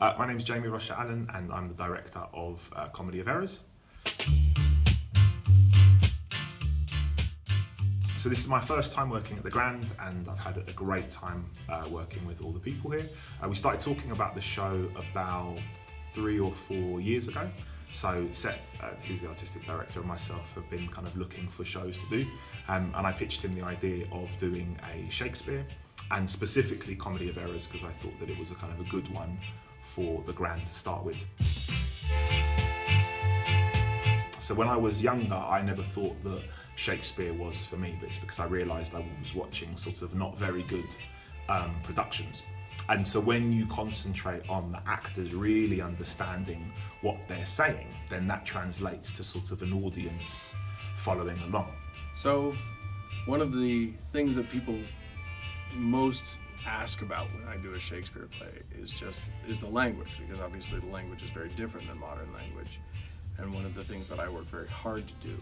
My name is Jamie Rusher Allen, and I'm the director of Comedy of Errors. So this is my first time working at the Grand, and I've had a great time working with all the people here. We started talking about the show about 3 or 4 years ago. So Seth, who's the artistic director, and myself have been kind of looking for shows to do. And I pitched him the idea of doing a Shakespeare, and specifically Comedy of Errors, because I thought that it was a kind of a good one for the Grand to start with. So when I was younger, I never thought that Shakespeare was for me, but it's because I realised I was watching sort of not very good productions. And so when you concentrate on the actors really understanding what they're saying, then that translates to sort of an audience following along. So one of the things that people most ask about when I do a Shakespeare play is the language, because obviously the language is very different than modern language. And one of the things that I work very hard to do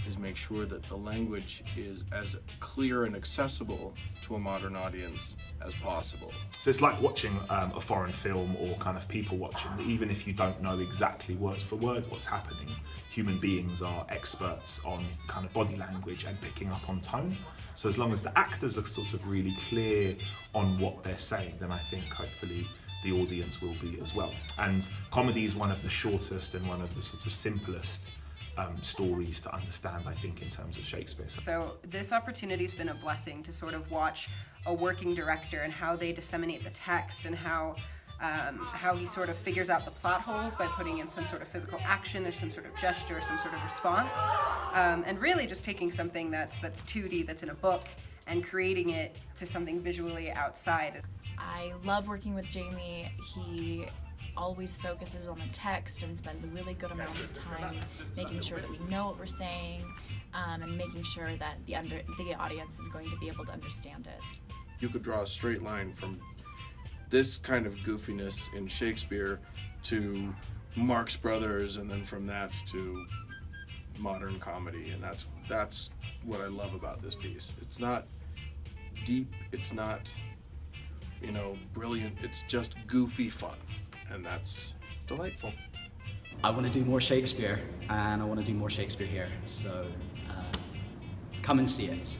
is make sure that the language is as clear and accessible to a modern audience as possible. So it's like watching a foreign film, or kind of people watching. Even if you don't know exactly word for word what's happening, human beings are experts on kind of body language and picking up on tone. So as long as the actors are sort of really clear on what they're saying, then I think hopefully the audience will be as well. And comedy is one of the shortest and one of the sort of simplest stories to understand, I think, in terms of Shakespeare. So this opportunity's been a blessing to sort of watch a working director and how they disseminate the text, and how he sort of figures out the plot holes by putting in some sort of physical action or some sort of gesture or some sort of response, and really just taking something that's 2D, that's in a book, and creating it to something visually outside. I love working with Jamie. He always focuses on the text and spends a really good amount of time making sure that we know what we're saying, and making sure that the audience is going to be able to understand it. You could draw a straight line from this kind of goofiness in Shakespeare to Marx Brothers, and then from that to modern comedy, and that's what I love about this piece. It's not deep, it's not, brilliant, it's just goofy fun, and that's delightful. I want to do more Shakespeare, and I want to do more Shakespeare here, so come and see it.